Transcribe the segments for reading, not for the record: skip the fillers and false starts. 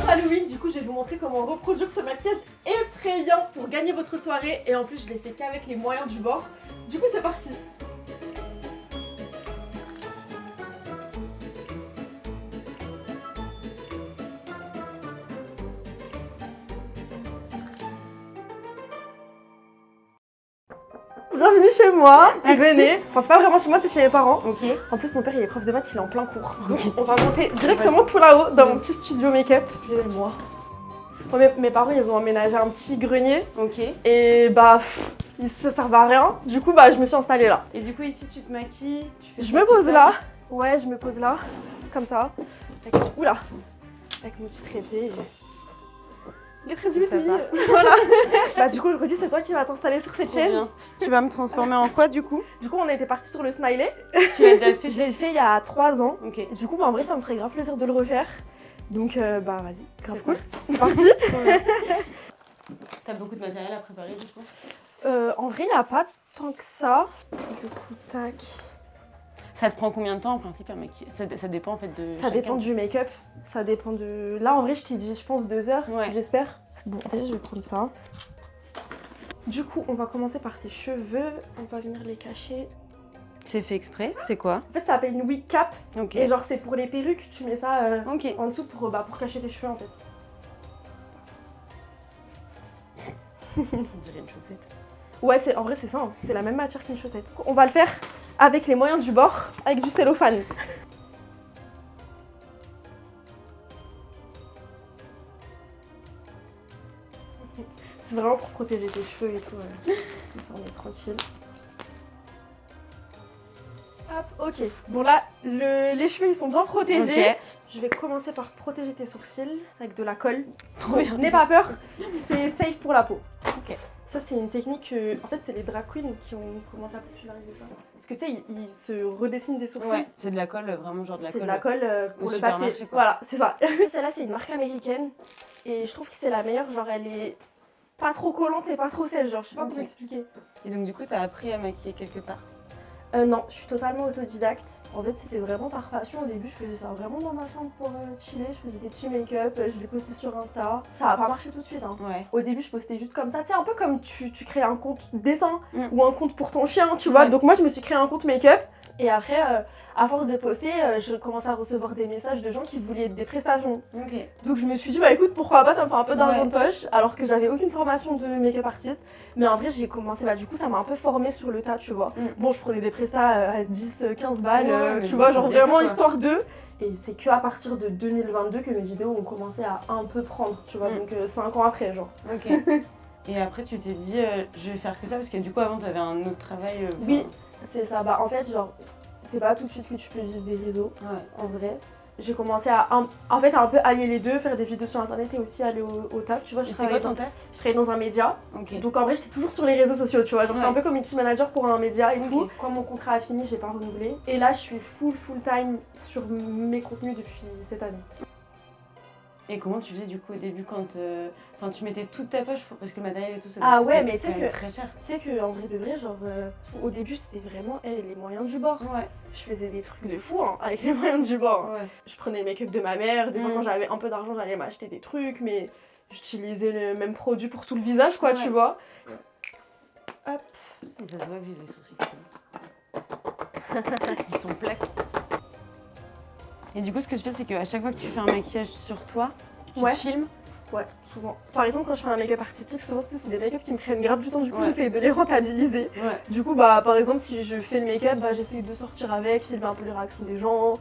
bientôt Halloween, du coup je vais vous montrer comment reproduire ce maquillage effrayant pour gagner votre soirée. Et en plus je l'ai fait qu'avec les moyens du bord. Du coup c'est parti. Bienvenue chez moi, venez. Enfin c'est pas vraiment chez moi, c'est chez mes parents. Ok. En plus mon père il est prof de maths, il est en plein cours. Donc on va monter directement tout là-haut dans mon petit studio make-up. Suivez-moi. Mes parents ils ont emménagé un petit grenier. Ok. Et bah ça servait à rien. Du coup bah je me suis installée là. Et du coup ici tu te maquilles, tu fais Je me pose là. Ouais, je me pose là. Comme ça. Oula. Avec mon petit répé. Il est très joli, voilà. Bah du coup aujourd'hui c'est toi qui vas t'installer sur cette chaise. Tu vas me transformer en quoi du coup? Du coup on était parti sur le smiley. Tu l'as déjà fait? Je l'ai fait il y a 3 ans. Ok. Du coup bah, en vrai ça me ferait grave plaisir de le refaire. Donc bah vas-y, grave cool. Parti. C'est parti. T'as beaucoup de matériel à préparer du coup? En vrai il n'y a pas tant que ça. Du coup tac. Ça te prend combien de temps en principe à maquiller? Ça dépend en fait de Ça chacun. dépend du make-up. Ça dépend de... Là en vrai je t'ai dit je pense 2 heures, Ouais. j'espère. Bon déjà je vais prendre ça. Du coup on va commencer par tes cheveux. On va venir les cacher. C'est fait exprès? C'est quoi? En fait ça s'appelle une wig cap. Ok. Et genre c'est pour les perruques, tu mets ça Ok. en dessous pour cacher tes cheveux en fait. On dirait une chaussette. Ouais, en vrai c'est ça, hein. C'est la même matière qu'une chaussette. On va le faire avec les moyens du bord, avec du cellophane. C'est vraiment pour protéger tes cheveux et tout. Comme ça on est tranquille. Hop, ok. Bon là, les cheveux ils sont bien protégés. Ok. Je vais commencer par protéger tes sourcils avec de la colle. Trop bien. N'aie pas peur, c'est safe pour la peau. Ok. Ça c'est une technique, en fait c'est les drag queens qui ont commencé à populariser ça. Parce que tu sais, ils se redessinent des sourcils. Ouais, c'est de la colle, vraiment genre de la C'est colle. de la colle pour au le papier. supermarché, quoi. Voilà, c'est ça. Celle-là c'est une marque américaine et je trouve que c'est la meilleure, genre elle est pas trop collante et pas trop sèche, genre je sais pas Ok. comment expliquer. Et donc du coup t'as appris à maquiller quelque part? Non, je suis totalement autodidacte. En fait, c'était vraiment par passion. Au début, je faisais ça vraiment dans ma chambre pour chiller. Je faisais des petits make-up, je les postais sur Insta. Ça a pas marché tout de suite. Hein. Ouais. Au début, je postais juste comme ça. Tu sais, un peu comme tu crées un compte dessin Mm. ou un compte pour ton chien, tu vois. Ouais. Donc moi, je me suis créé un compte make-up. Et après, à force de poster, je commençais à recevoir des messages de gens qui voulaient des prestations. Ok. Donc je me suis dit, bah écoute, pourquoi pas, ça me fait un peu d'argent Ouais. de poche. Alors que j'avais aucune formation de make-up artiste. Mais en vrai, j'ai commencé, bah du coup, ça m'a un peu formée sur le tas, tu vois. Mm. Bon, je prenais des prestats à 10, 15 balles, Ouais, mais tu bon, vois, c'est genre bien, vraiment quoi. histoire d'eux. Et c'est que à partir de 2022 que mes vidéos ont commencé à un peu prendre, tu vois, Mm. donc 5 ans après, genre. Ok. Et après tu t'es dit je vais faire que ça parce que du coup avant t'avais un autre travail. Oui, c'est ça. Bah en fait, genre, c'est pas tout de suite que tu peux vivre des réseaux, Ouais. en vrai. J'ai commencé à un peu allier les deux, faire des vidéos sur internet et aussi aller au taf, tu vois. C'était quoi ton taf? Je travaillais dans un média. Ok. Donc en vrai j'étais toujours sur les réseaux sociaux, tu vois, genre j'étais Ouais. un peu community manager pour un média et Ok. tout. Quand mon contrat a fini, j'ai pas renouvelé. Et là je suis full time sur mes contenus depuis cette année. Et comment tu faisais du coup au début quand enfin tu mettais toute ta poche parce que le matériel et tout ça Ah doit ouais, coûter mais tu sais quand même que- très cher. Tu sais que en vrai de vrai, genre au début c'était vraiment les moyens du bord. Ouais. Je faisais des trucs de fou hein, avec les moyens du bord. Ouais. Je prenais les make-up de ma mère, des fois Mm. quand j'avais un peu d'argent j'allais m'acheter des trucs, mais j'utilisais le même produit pour tout le visage quoi, Ouais. tu vois. Si ça se voit que j'ai les sourcils. Ils sont plaques. Et du coup ce que je fais c'est qu'à chaque fois que tu fais un maquillage sur toi, tu Ouais. te filmes. Ouais, souvent. Par exemple, quand je fais un make-up artistique, souvent c'est des make-up qui me prennent grave du temps, du coup Ouais. j'essaie de les rentabiliser. Ouais. Du coup, bah par exemple, si je fais le make-up, bah j'essaie de sortir avec, filmer un peu les réactions des gens,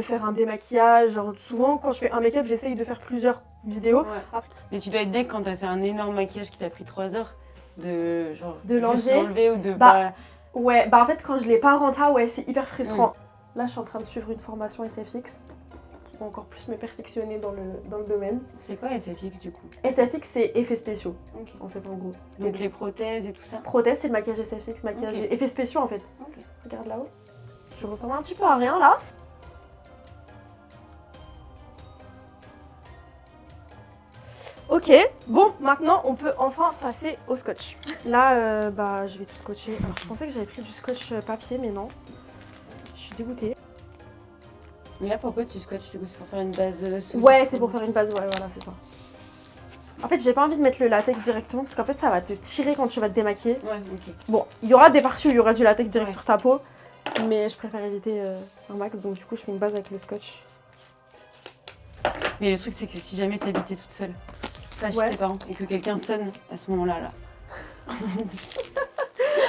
faire un démaquillage. Genre souvent, quand je fais un make-up, j'essaye de faire plusieurs vidéos. Ouais. Mais tu dois être deck quand t'as fait un énorme maquillage qui t'a pris 3 heures de genre De juste l'enlever. ou de Bah, Ouais, bah en fait, quand je l'ai pas renta, ouais, c'est hyper frustrant. Mm. Là, je suis en train de suivre une formation SFX pour encore plus me perfectionner dans le domaine. C'est quoi SFX du coup? SFX, c'est effets spéciaux, Ok. en fait, en gros. Donc les prothèses et tout ça. Prothèse, c'est le maquillage SFX, maquillage Ok. effets spéciaux en fait. Ok. Regarde là-haut. Je ressemble un petit peu à rien là. Ok, bon, maintenant on peut enfin passer au scotch. Là, bah, je vais tout scotcher. Alors, je pensais que j'avais pris du scotch papier, mais non. Je suis dégoûtée. Mais là, pourquoi tu scotches du coup? C'est pour faire une base solide? Ouais, c'est pour faire une base, ouais, voilà, c'est ça. En fait, j'ai pas envie de mettre le latex directement parce qu'en fait, ça va te tirer quand tu vas te démaquiller. Ouais, ok. Bon, il y aura des parties où il y aura du latex direct Ouais. sur ta peau, mais je préfère éviter un max, donc du coup, je fais une base avec le scotch. Mais le truc, c'est que si jamais t'habitais toute seule, pas chez Ouais. tes parents, et que quelqu'un sonne à ce moment-là, là.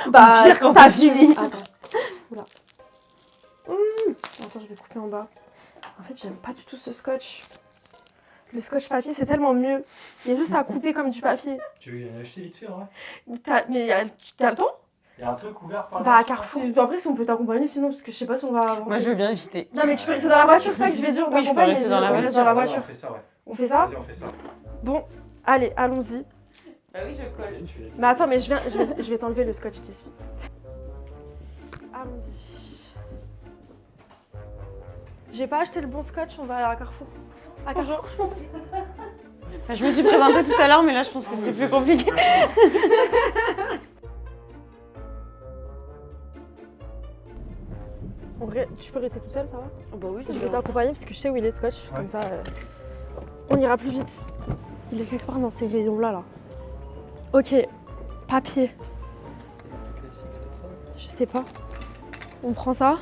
Bah, pire, quand ça c'est fini. Attends. Oula. Attends, je vais couper en bas. En fait, j'aime pas du tout ce scotch. Le scotch papier, c'est tellement mieux. Il y a juste à couper comme du papier. Tu veux en acheter vite fait, en vrai? Mais t'as le temps? Il y a un truc ouvert par là? Bah, à Carrefour. Après, si on peut t'accompagner, sinon, parce que je sais pas si on va avancer. Moi, je veux bien éviter. Non, mais tu peux rester dans la voiture, c'est ça que je vais dire. On Oui, je peux t'accompagne, rester mais dans la on reste voiture. dans la Ouais, voiture. on fait ça, ouais. On fait ça? Vas-y, on fait ça. Bon, allez, allons-y. Bah oui, je colle. Tu fais la liste. Mais attends, mais je vais t'enlever le scotch d'ici. Allons-y. J'ai pas acheté le bon scotch, on va aller à Carrefour. À Carrefour, je pense. Enfin, je me suis présentée tout à l'heure, mais là, je pense que c'est plus compliqué. En vrai, tu peux rester tout seul, ça va? Bah oui, Je vais t'accompagner parce que je sais où il est le scotch, comme ça on ira plus vite. Il est quelque part dans ces rayons-là, là. Ok, papier. Je sais pas. On prend ça?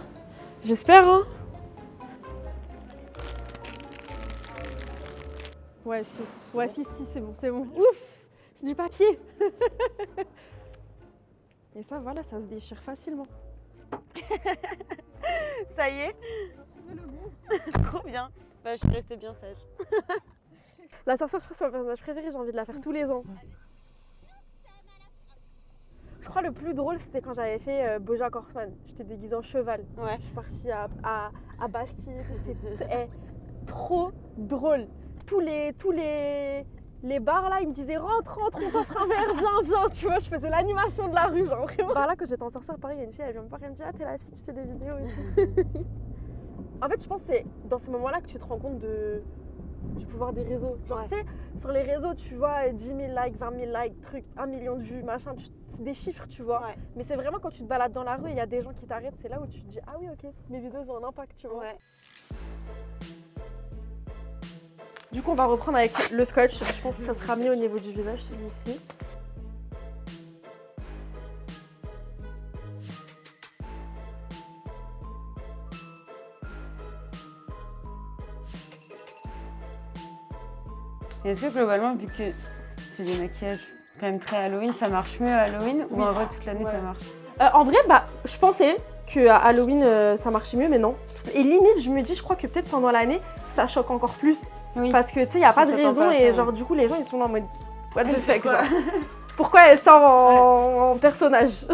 J'espère, hein? Ouais, si. Ouais, si, c'est bon, c'est bon. Ouf! C'est du papier! Et ça, voilà, ça se déchire facilement. Ça y est. Trop bien. Bah, je suis restée bien sage. La sorcière, je crois que c'est mon personnage préféré, j'ai envie de la faire tous les ans. Je crois le plus drôle, c'était quand j'avais fait Bojack Horseman. J'étais déguisée en cheval. Ouais. Je suis partie à Bastille, c'était trop drôle. Tous les bars là, ils me disaient rentre, on t'offre un verre, viens, tu vois, je faisais l'animation de la rue, genre vraiment. Par là, quand j'étais en sorcière, pareil, il y a une fille, elle vient me voir, elle me dit ah, t'es la fille qui fait des vidéos et tout. En fait, je pense que c'est dans ces moments-là que tu te rends compte du pouvoir des réseaux. Genre, tu sais, sur les réseaux, tu vois 10 000 likes, 20 000 likes, trucs, 1 million de vues, machin, c'est des chiffres, tu vois. Ouais. Mais c'est vraiment quand tu te balades dans la rue et il y a des gens qui t'arrêtent, c'est là où tu te dis ah oui, ok, mes vidéos ont un impact, tu vois. Ouais. Du coup, on va reprendre avec le scotch. Je pense que ça sera mieux au niveau du visage, celui-ci. Et est-ce que globalement, vu que c'est des maquillages quand même très Halloween, ça marche mieux à Halloween ou Oui. en vrai toute l'année Ouais. ça marche? En vrai, bah, je pensais qu'à Halloween, ça marchait mieux, mais non. Et limite, je me dis, je crois que peut-être pendant l'année, ça choque encore plus. Oui. Parce que, tu sais, il n'y a pas On de s'attend raison pas à ça, et ouais. genre, du coup, les gens, ils sont là en mode what the fuck, Pourquoi genre. Pourquoi elle sort en personnage?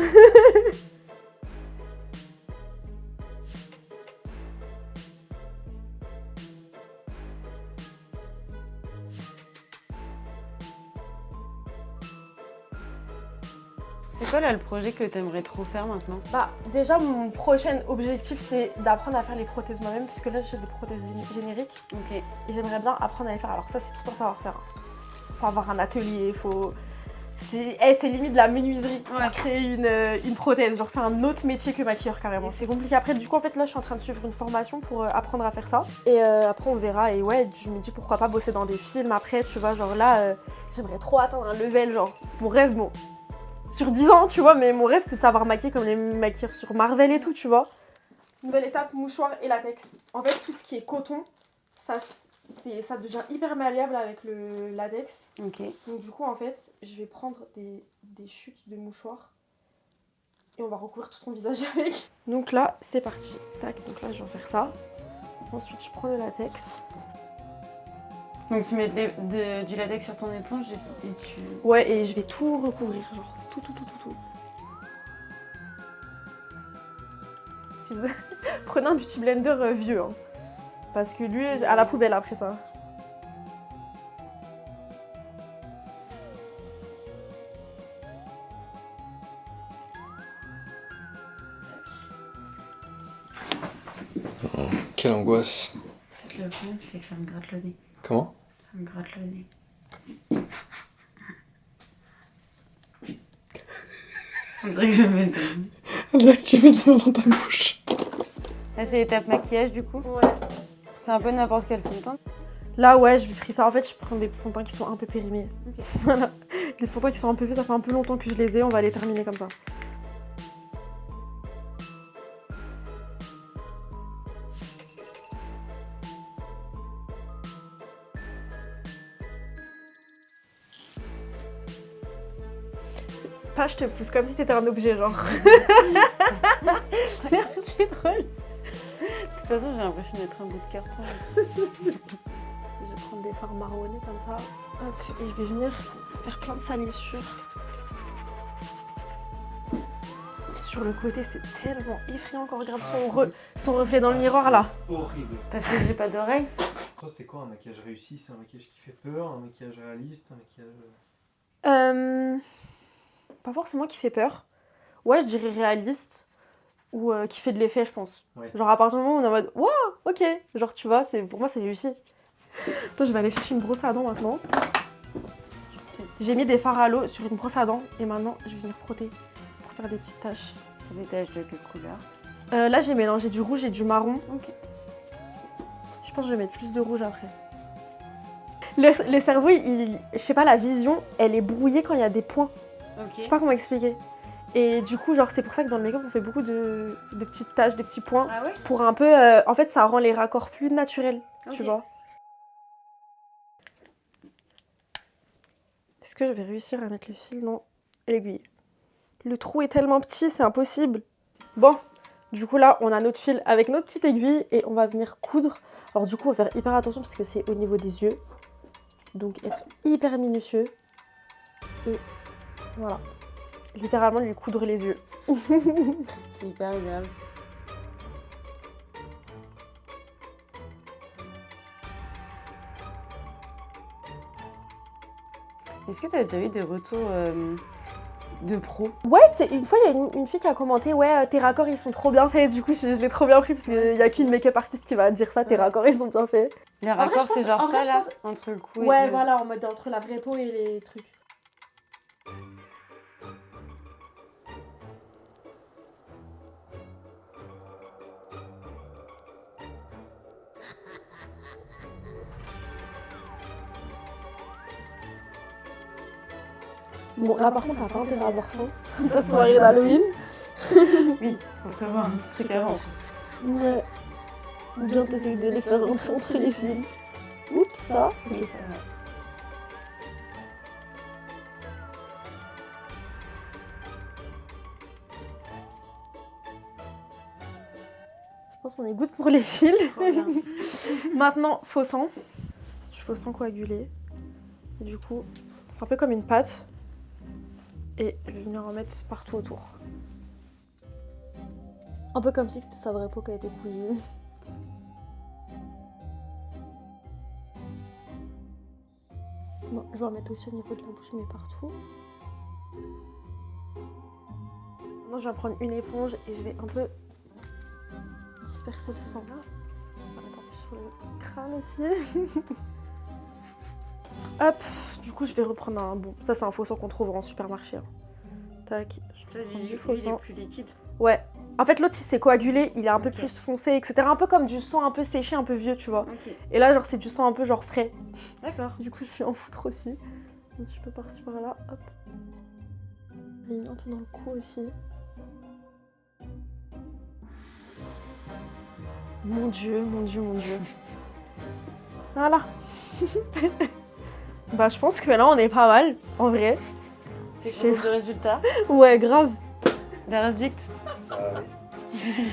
C'est quoi là le projet que t'aimerais trop faire maintenant? Bah, déjà, mon prochain objectif, c'est d'apprendre à faire les prothèses moi-même, puisque là, j'ai des prothèses génériques. Ok. Et j'aimerais bien apprendre à les faire. Alors ça, c'est tout un savoir-faire. Faut avoir un atelier, faut... C'est limite de la menuiserie pour Ouais. créer une prothèse. Genre, c'est un autre métier que maquilleur, carrément. Et c'est compliqué. Après, du coup, en fait, là, je suis en train de suivre une formation pour apprendre à faire ça. Et après, on verra. Et ouais, je me dis pourquoi pas bosser dans des films. Après, tu vois, genre là, j'aimerais trop atteindre un level. Genre, mon rêve, bon, sur 10 ans, tu vois, mais mon rêve, c'est de savoir maquiller comme les maquilleurs sur Marvel et tout, tu vois. Nouvelle étape, mouchoir et latex. En fait, tout ce qui est coton, ça devient hyper malléable avec le latex. Ok. Donc du coup, en fait, je vais prendre des chutes de mouchoirs et on va recouvrir tout ton visage avec. Donc là, c'est parti. Tac, donc là, je vais faire ça. Ensuite, je prends le latex. Donc tu mets du latex sur ton éponge et tu... Ouais, et je vais tout recouvrir, genre tout. Si vous... Prenez un beauty blender vieux, hein. Parce que lui, à la poubelle après ça. Quelle angoisse. Le problème, c'est que ça me gratte le nez. Comment? Ça me gratte le nez. On dirait que je vais mettre... On dirait que tu mets de l'eau dans ta bouche. Là, c'est l'étape maquillage du coup. Ouais. C'est un peu n'importe quel fond de teint. Là, ouais, j'ai pris ça. En fait, je prends des fonds de teint qui sont un peu périmés. Ok. Voilà. Des fonds de teint qui sont un peu vieux, ça fait un peu longtemps que je les ai. On va les terminer comme ça. Pas, je te pousse comme si t'étais un objet, genre. C'est drôle. De toute façon, j'ai l'impression d'être un bout de carton. Je vais prendre des fards marronnés comme ça. Hop, et je vais venir faire plein de salissures. Sur le côté, c'est tellement effrayant quand on regarde son reflet dans le miroir là. Horrible. Parce que j'ai pas d'oreille. Toi, c'est quoi un maquillage réussi? C'est un maquillage qui fait peur, un maquillage réaliste, un maquillage. Pas forcément qui fait peur. Ouais, je dirais réaliste ou qui fait de l'effet, je pense. Ouais. Genre à partir du moment où on est en mode waouh, ok. Genre tu vois, pour moi c'est réussi. Toi, je vais aller chercher une brosse à dents maintenant. J'ai mis des fards à l'eau sur une brosse à dents et maintenant je vais venir frotter pour faire des petites taches. C'est des taches de quelle couleur? Là j'ai mélangé du rouge et du marron. Ok. Je pense que je vais mettre plus de rouge après. Le cerveau, je sais pas, la vision, elle est brouillée quand il y a des points. Ok. Je sais pas comment expliquer. Et du coup, genre, c'est pour ça que dans le make-up, on fait beaucoup de petites taches, des petits points. Ah ouais? Pour un peu... en fait, ça rend les raccords plus naturels, tu Ok. vois. Est-ce que je vais réussir à mettre le fil dans l'aiguille? Le trou est tellement petit, c'est impossible. Bon, du coup, là, on a notre fil avec notre petite aiguille et on va venir coudre. Alors du coup, on va faire hyper attention parce que c'est au niveau des yeux. Donc, être hyper minutieux. Et voilà. Littéralement, lui coudre les yeux. C'est hyper agréable. Est-ce que tu as déjà eu des retours de pros? Ouais, une fois, il y a une fille qui a commenté « Ouais, tes raccords, ils sont trop bien faits. » Du coup, je l'ai trop bien pris parce qu'il n'y a qu'une make-up artiste qui va dire ça. Tes raccords, ils sont bien faits. Les vrai, raccords, je c'est pense- genre en vrai, ça, je là, pense- entre le cou Ouais, et le... voilà, en mode entre la vraie peau et les trucs. Bon, là par contre, t'as pas intérêt à avoir faim. Ta soirée d'Halloween. Oui, faut prévoir un petit truc avant. Ouais. Bien t'essayes de les faire rentrer entre les fils. Oups, ça. Oui, ça va. Je pense qu'on est good pour les fils. Trop bien. Maintenant, faux sang. C'est du faux sang coagulé. Et du coup, c'est un peu comme une pâte. Et je vais venir en mettre partout autour. Un peu comme si c'était sa vraie peau qui a été cousue. Bon, je vais en mettre aussi au niveau de la bouche, mais partout. Maintenant, je vais prendre une éponge et je vais un peu disperser le sang là. On va mettre un peu sur le crâne aussi. Hop, du coup, je vais reprendre un bon. Ça, c'est un faux sang qu'on trouve en supermarché. Hein. Tac, je vais prendre du faux il est sang. plus liquide. Ouais. En fait, l'autre, si c'est coagulé, il est un peu Ok. plus foncé, etc. Un peu comme du sang un peu séché, un peu vieux, tu vois. Ok, Et là, genre, c'est du sang un peu genre frais. d'accord. Du coup, je vais en foutre aussi. Un petit peu par-ci, par-là. Hop. J'ai mis un peu dans le cou aussi. Mon Dieu, mon Dieu, mon Dieu. Voilà. Bah, je pense que là, on est pas mal, en vrai. T'es contente du résultat? Ouais, grave. Verdict? Ah oui.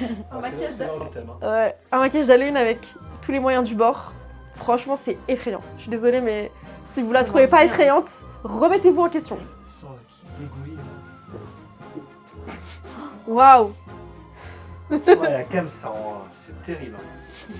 Un Ah, maquillage c'est dans le thème. Hein. Ouais, un maquillage d'Halloween avec tous les moyens du bord. Franchement, c'est effrayant. Je suis désolée, mais si vous la Ça trouvez marche pas bien. effrayante, remettez-vous en question. Sang qui dégouline. Waouh. Ouais, la cam, ça rend. C'est terrible. Hein.